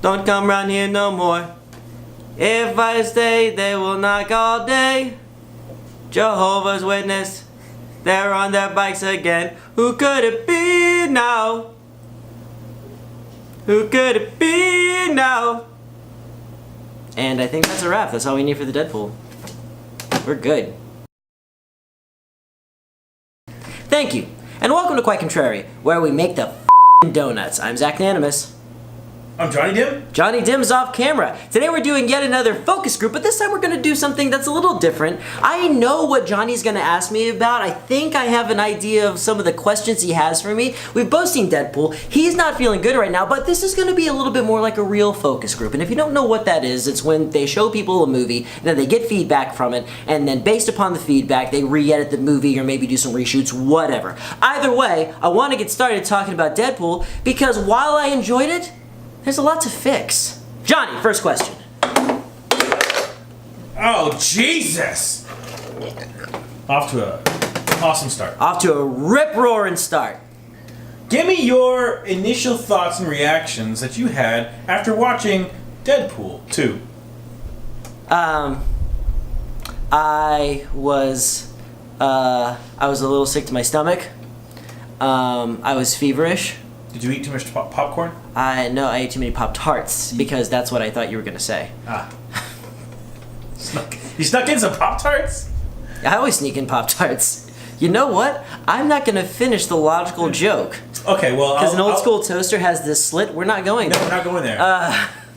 Don't come round here no more. If I stay, they will knock all day. Jehovah's Witness, they're on their bikes again. Who could it be now? Who could it be now? And I think that's a wrap. That's all we need for the Deadpool. We're good. Thank you, and welcome to Quite Contrary, where we make the f***ing donuts. I'm Zach Nanimus. I'm Johnny Dim. Johnny Dim's off camera. Today we're doing yet another focus group, but this time we're going to do something that's a little different. I know what Johnny's going to ask me about. I think I have an idea of some of the questions he has for me. We've both seen Deadpool. He's not feeling good right now, but this is going to be a little bit more like a real focus group. And if you don't know what that is, it's when they show people a movie, and then they get feedback from it, and then based upon the feedback, they re-edit the movie or maybe do some reshoots, whatever. Either way, I want to get started talking about Deadpool because while I enjoyed it, there's a lot to fix. Johnny, first question. Oh, Jesus! Off to an awesome start. Off to a rip-roaring start. Give me your initial thoughts and reactions that you had after watching Deadpool 2. I was a little sick to my stomach. I was feverish. Did you eat too much popcorn? No, I ate too many Pop-Tarts because that's what I thought you were going to say. You snuck in some Pop-Tarts? I always sneak in Pop-Tarts. You know what? I'm not going to finish the logical joke. Okay, well, because an old school toaster has this slit. We're not going there. No, we're not going there.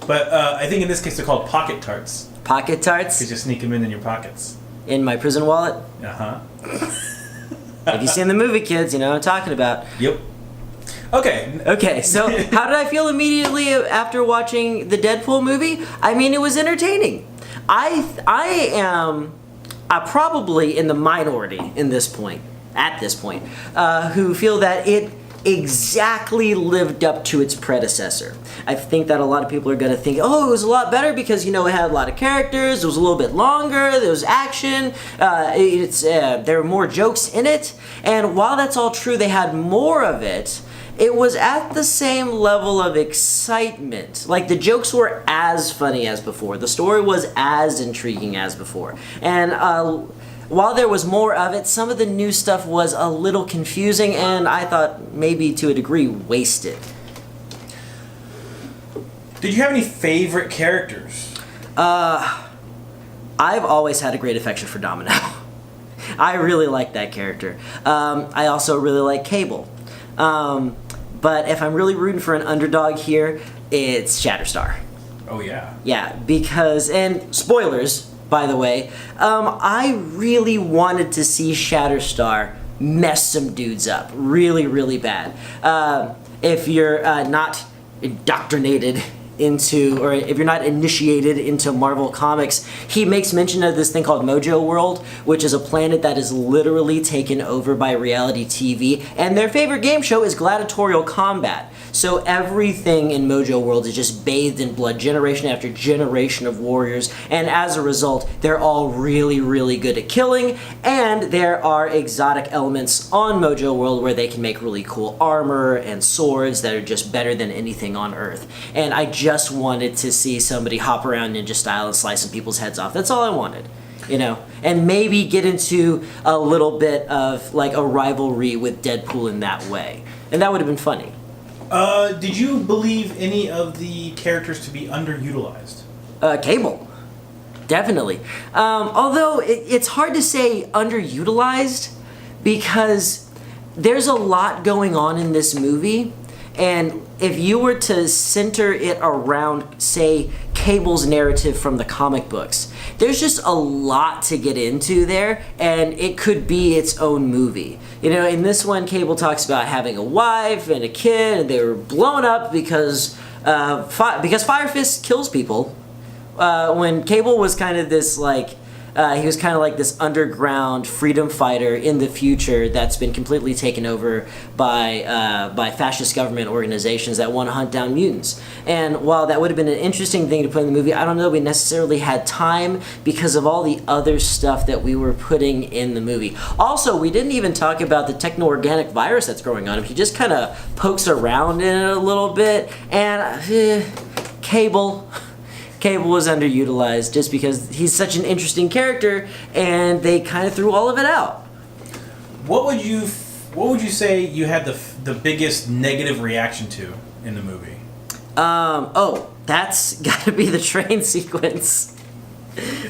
But I think in this case they're called Pocket Tarts. Pocket Tarts? Because you sneak them in your pockets. In my prison wallet? Uh-huh. Have you seen the movie, kids? You know what I'm talking about. Yep. Okay, so how did I feel immediately after watching the Deadpool movie? I mean, it was entertaining. I am probably in the minority at this point, who feel that it exactly lived up to its predecessor. I think that a lot of people are going to think, oh, it was a lot better because, you know, it had a lot of characters, it was a little bit longer, there was action, there were more jokes in it, and while that's all true, they had more of it. It was at the same level of excitement. Like, the jokes were as funny as before. The story was as intriguing as before. And while there was more of it, some of the new stuff was a little confusing and I thought maybe to a degree wasted. Did you have any favorite characters? I've always had a great affection for Domino. I really like that character. I also really like Cable. But if I'm really rooting for an underdog here, it's Shatterstar. Oh, yeah. Yeah, because, and spoilers, by the way, I really wanted to see Shatterstar mess some dudes up really, really bad. If you're not indoctrinated into, or if you're not initiated into Marvel Comics, he makes mention of this thing called Mojo World, which is a planet that is literally taken over by reality TV, and their favorite game show is gladiatorial combat. So everything in Mojo World is just bathed in blood, generation after generation of warriors, and as a result, they're all really, really good at killing, and there are exotic elements on Mojo World where they can make really cool armor and swords that are just better than anything on Earth. And I just wanted to see somebody hop around ninja style and slice some people's heads off. That's all I wanted, you know, and maybe get into a little bit of like a rivalry with Deadpool in that way, and that would have been funny. Did you believe any of the characters to be underutilized? Cable, definitely. Although it's hard to say underutilized because there's a lot going on in this movie. And if you were to center it around, say, Cable's narrative from the comic books, there's just a lot to get into there, and it could be its own movie. You know, in this one, Cable talks about having a wife and a kid, and they were blown up because Fire Fist kills people. When Cable was kind of this, like, he was kind of like this underground freedom fighter in the future that's been completely taken over by fascist government organizations that want to hunt down mutants. And while that would have been an interesting thing to put in the movie, I don't know if we necessarily had time because of all the other stuff that we were putting in the movie. Also, we didn't even talk about the techno-organic virus that's growing on him. He just kind of pokes around in it a little bit, and Cable. Cable was underutilized just because he's such an interesting character, and they kind of threw all of it out. What would you say you had the biggest negative reaction to in the movie? That's got to be the train sequence,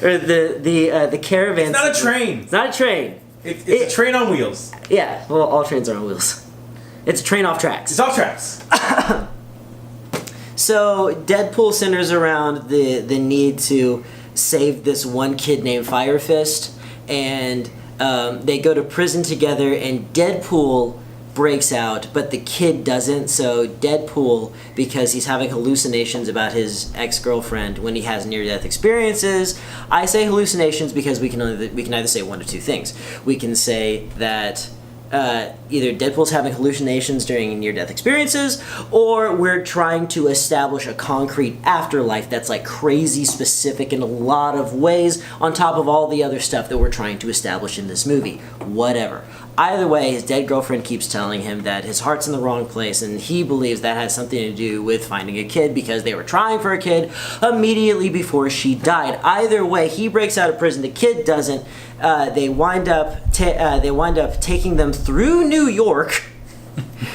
or the caravan. It's not sequence. a train. It's not a train. It's a train on wheels. Yeah, well, all trains are on wheels. It's a train off tracks. It's off tracks. So Deadpool centers around the need to save this one kid named Fire Fist, and they go to prison together, and Deadpool breaks out, but the kid doesn't. So Deadpool, because he's having hallucinations about his ex-girlfriend when he has near-death experiences. I say hallucinations because we can either say one of two things. We can say that either Deadpool's having hallucinations during near-death experiences, or we're trying to establish a concrete afterlife that's like crazy specific in a lot of ways, on top of all the other stuff that we're trying to establish in this movie. Whatever. Either way, his dead girlfriend keeps telling him that his heart's in the wrong place, and he believes that has something to do with finding a kid because they were trying for a kid immediately before she died. Either way, he breaks out of prison. The kid doesn't. They wind up taking them through New York.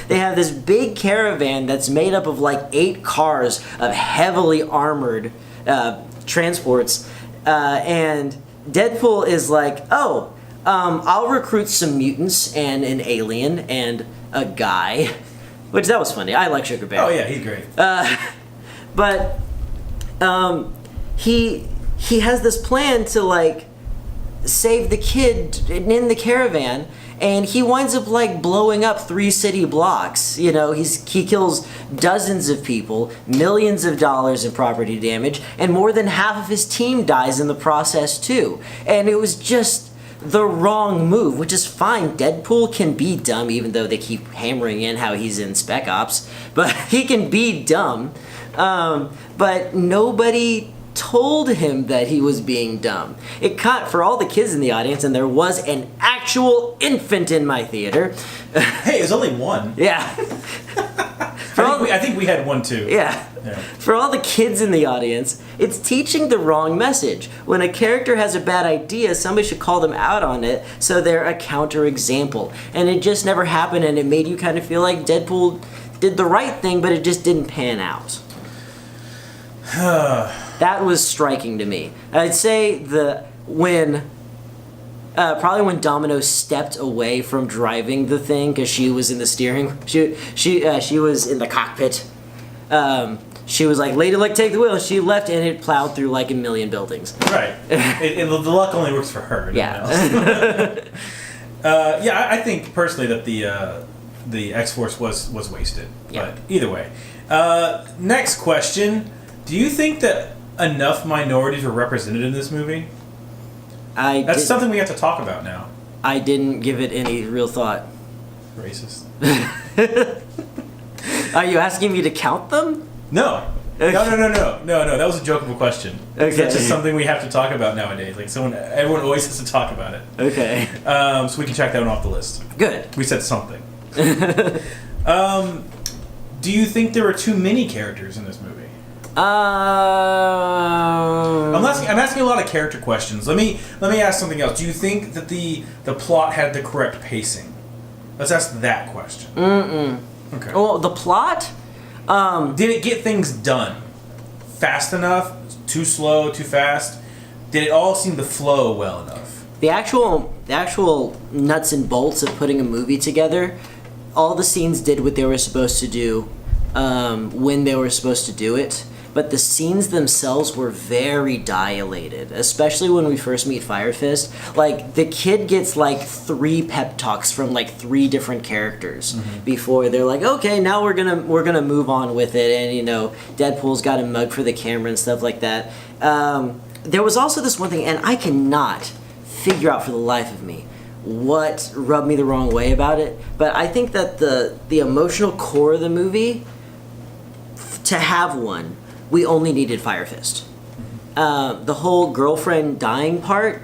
They have this big caravan that's made up of like 8 cars of heavily armored transports, and Deadpool is like, "Oh, I'll recruit some mutants and an alien and a guy," which that was funny. I like Sugar Bear. Oh yeah, he's great. But he has this plan to like save the kid in the caravan, and he winds up like blowing up 3 city blocks. You know, he kills dozens of people, millions of dollars in property damage, and more than half of his team dies in the process too. And it was just the wrong move, which is fine. Deadpool can be dumb, even though they keep hammering in how he's in Spec Ops, but he can be dumb. But nobody told him that he was being dumb. It caught for all the kids in the audience, and there was an actual infant in my theater. Hey, there's only one. Yeah. I think we had one too. Yeah. For all the kids in the audience, it's teaching the wrong message. When a character has a bad idea, somebody should call them out on it so they're a counterexample. And it just never happened, and it made you kind of feel like Deadpool did the right thing, but it just didn't pan out. That was striking to me. I'd say probably when Domino stepped away from driving the thing because she was in the steering. She was in the cockpit. She was like, "Lady, like, take the wheel." She left, and it plowed through like a million buildings. Right. The luck only works for her. Yeah. Yeah, I think personally that the X-Force was wasted. Yeah. But either way, next question: do you think that enough minorities were represented in this movie? That's something we have to talk about now. I didn't give it any real thought. Racist. Are you asking me to count them? No. Okay. No. That was a joke of a question. Okay. That's just something we have to talk about nowadays. Like everyone always has to talk about it. Okay. So we can check that one off the list. Good. We said something. Do you think there were too many characters in this movie? I'm asking a lot of character questions. Let me ask something else. Do you think that the plot had the correct pacing? Let's ask that question. Okay. Well, the plot. Did it get things done fast enough? Too slow? Too fast? Did it all seem to flow well enough? The actual nuts and bolts of putting a movie together, all the scenes did what they were supposed to do when they were supposed to do it. But the scenes themselves were very dilated, especially when we first meet Fire Fist. Like, the kid gets like 3 pep talks from like 3 different characters before they're like, okay, now we're gonna move on with it. And you know, Deadpool's got a mug for the camera and stuff like that. There was also this one thing, and I cannot figure out for the life of me what rubbed me the wrong way about it. But I think that the emotional core of the movie, to have one, we only needed Fire Fist. The whole girlfriend dying part.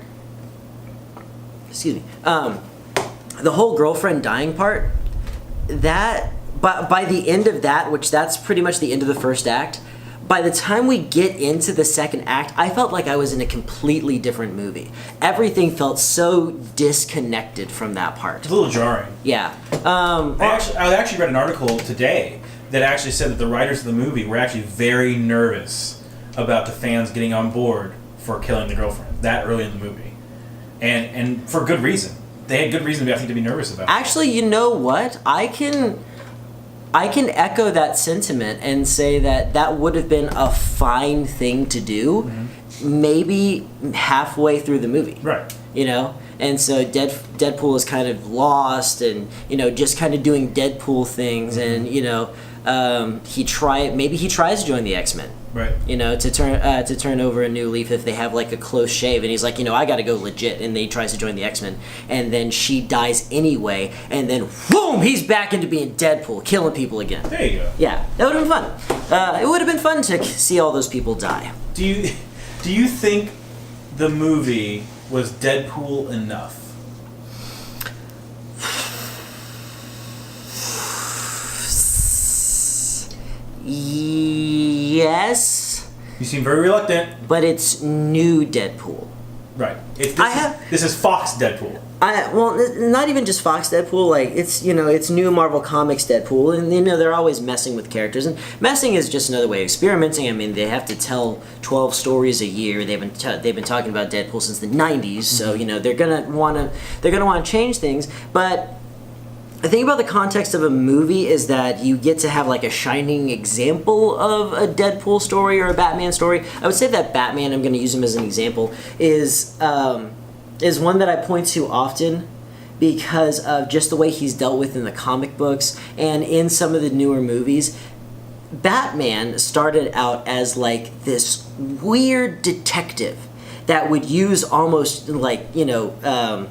Excuse me. The whole girlfriend dying part. That by the end of that, which that's pretty much the end of the first act. by the time we get into the second act, I felt like I was in a completely different movie. Everything felt so disconnected from that part. It's a little jarring. Yeah. I actually read an article today that actually said that the writers of the movie were actually very nervous about the fans getting on board for killing the girlfriend that early in the movie. And for good reason. They had good reason, I think, to be nervous about it. Actually, you know what? I can echo that sentiment and say that would have been a fine thing to do, maybe halfway through the movie. Right. You know? And so Deadpool is kind of lost and, just kind of doing Deadpool things and, maybe he tries to join the X-Men. Right. To turn over a new leaf if they have like a close shave, and he's like, I gotta go legit, and then he tries to join the X-Men, and then she dies anyway, and then boom, he's back into being Deadpool, killing people again. There you go. Yeah, that would have been fun. It would have been fun to see all those people die. Do you think the movie was Deadpool enough? Yes. You seem very reluctant. But it's new Deadpool. Right. This is Fox Deadpool. Not even just Fox Deadpool. Like it's new Marvel Comics Deadpool, and they're always messing with characters. And messing is just another way of experimenting. I mean, they have to tell 12 stories a year. They've been talking about Deadpool since the '90s, so they're gonna want to change things, but. The thing about the context of a movie is that you get to have like a shining example of a Deadpool story or a Batman story. I would say that Batman, I'm going to use him as an example, is one that I point to often because of just the way he's dealt with in the comic books and in some of the newer movies. Batman started out as like this weird detective that would use almost like, that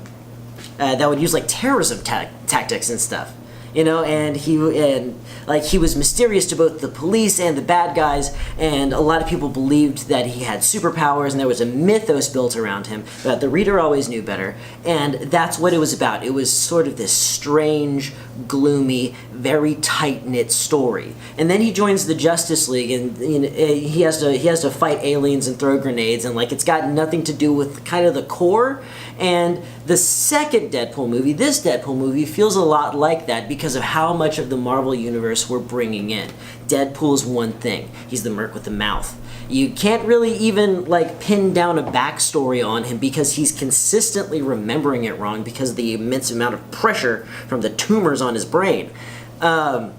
would use like terrorism tactics and stuff, and he was mysterious to both the police and the bad guys, and a lot of people believed that he had superpowers, and there was a mythos built around him, but the reader always knew better, and that's what it was about. It was sort of this strange, gloomy, very tight-knit story. And then he joins the Justice League, and he has to fight aliens and throw grenades, and like it's got nothing to do with kind of the core. And the second Deadpool movie, this Deadpool movie, feels a lot like that because of how much of the Marvel Universe we're bringing in. Deadpool's one thing. He's the merc with the mouth. You can't really even like pin down a backstory on him because he's consistently remembering it wrong because of the immense amount of pressure from the tumors on his brain. And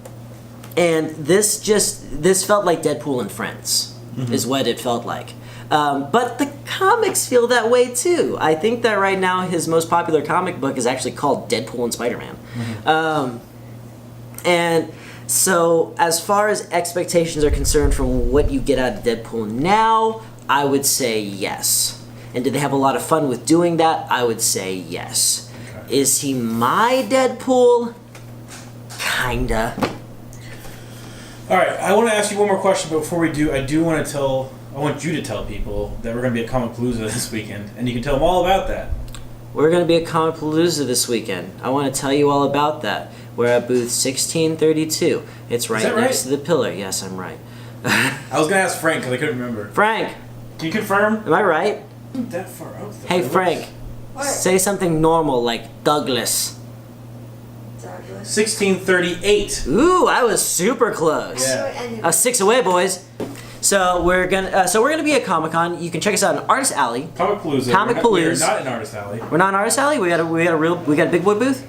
this felt like Deadpool and Friends, is what it felt like. But the comics feel that way too. I think that right now his most popular comic book is actually called Deadpool and Spider-Man. And so as far as expectations are concerned from what you get out of Deadpool now, I would say yes. And did they have a lot of fun with doing that? I would say yes. Okay. Is he my Deadpool? Kinda. Alright, I want to ask you one more question, but before we do, I want you to tell people that we're going to be at Comicpalooza this weekend, and you can tell them all about that. We're going to be at Comicpalooza this weekend. I want to tell you all about that. We're at booth 1632. It's right next to the pillar. Yes, I'm right. I was going to ask Frank because I couldn't remember. Frank! Can you confirm? Am I right? I'm that far out there. Hey, Frank. What? Say something normal like Douglas. Douglas? 1638. Ooh, I was super close. Yeah. I was 6 away, boys. So we're gonna be at Comic-Con. You can check us out in Artist Alley. Comicpalooza. Comicpalooza. We're not in Artist Alley. We're not in Artist Alley. We got a big boy booth.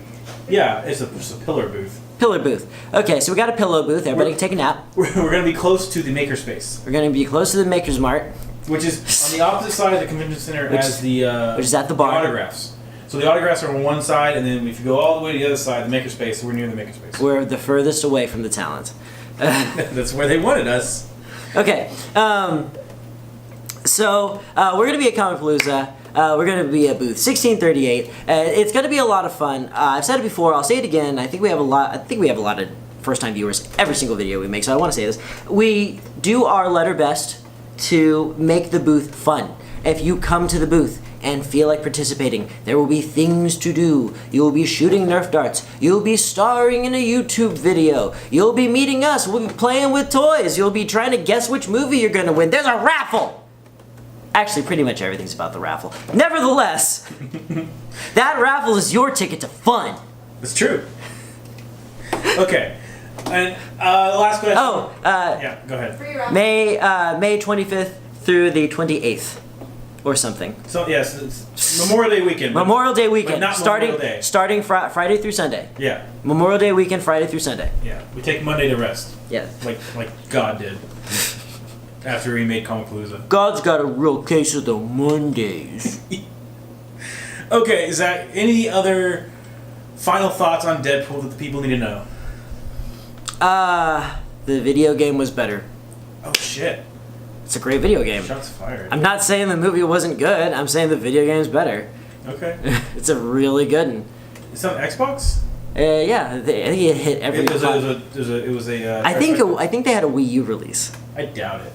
Yeah, it's a pillar booth. Pillar booth. Okay, so we got a pillow booth. Everybody can take a nap. We're going to be close to the Makerspace. We're gonna be close to the Maker's Mart, which is on the opposite side of the convention center as the which is at the bar. Autographs. So the autographs are on one side, and then if you go all the way to the other side, the Makerspace, we're near the Makerspace. We're the furthest away from the talent. That's where they wanted us. Okay, so we're gonna be at Comicpalooza. We're gonna be at booth 1638. It's gonna be a lot of fun. I've said it before. I'll say it again. I think we have a lot of first-time viewers every single video we make. So I want to say this: we do our letter best to make the booth fun. If you come to the booth and feel like participating, there will be things to do. You will be shooting Nerf darts. You'll be starring in a YouTube video. You'll be meeting us. We'll be playing with toys. You'll be trying to guess which movie you're going to win. There's a raffle! Actually, pretty much everything's about the raffle. Nevertheless, that raffle is your ticket to fun. It's true. Okay. And last question. Yeah, go ahead. Free round. May 25th through the 28th, or something. So yes, it's Memorial Day weekend. Memorial Day weekend, not starting Memorial Day. starting Friday through Sunday. Yeah, Memorial Day weekend, Friday through Sunday. yeah. We take Monday to rest, Yeah. like God did after he made Comicpalooza. God's got a real case of the Mondays. Okay, Zach. Any other final thoughts on Deadpool that the people need to know? The video game was better. Oh shit! It's a great video game. Shots fired. I'm not saying the movie wasn't good. I'm saying the video game's better. Okay. It's a really good one. It's on Xbox. Yeah, I think it hit every. It was a. I think they had a Wii U release. I doubt it.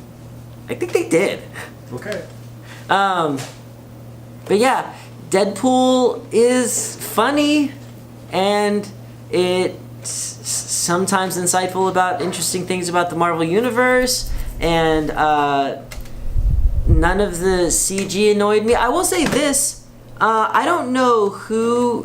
I think they did. Okay. But yeah, Deadpool is funny, and it's sometimes insightful about interesting things about the Marvel Universe, and none of the CG annoyed me. I will say this. I don't know who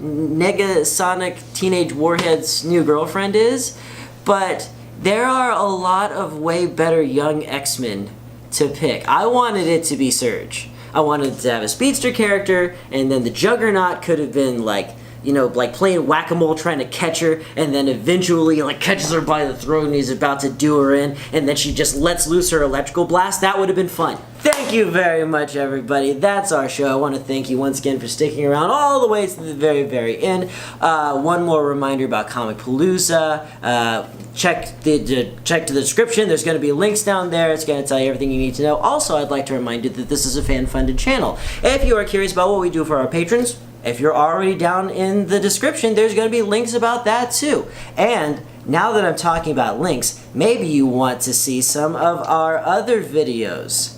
Negasonic Teenage Warhead's new girlfriend is, but there are a lot of way better young X-Men to pick. I wanted it to be Surge. I wanted to have a speedster character, and then the Juggernaut could have been like, you know, like playing whack-a-mole trying to catch her, and then eventually like catches her by the throat and he's about to do her in, and then she just lets loose her electrical blast. That would have been fun. Thank you very much, everybody. That's our show. I want to thank you once again for sticking around all the way to the very, very end. One more reminder about Comicpalooza. Check the description. There's going to be links down there. It's going to tell you everything you need to know. Also, I'd like to remind you that this is a fan-funded channel. If you are curious about what we do for our patrons, if you're already down in the description, there's going to be links about that too. And now that I'm talking about links, maybe you want to see some of our other videos.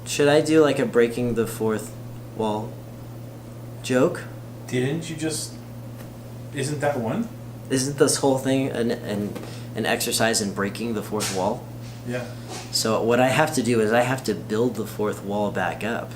Should I do like a breaking the fourth wall joke? Didn't you just? Isn't that one? Isn't this whole thing an exercise in breaking the fourth wall? Yeah. So what I have to do is I have to build the fourth wall back up.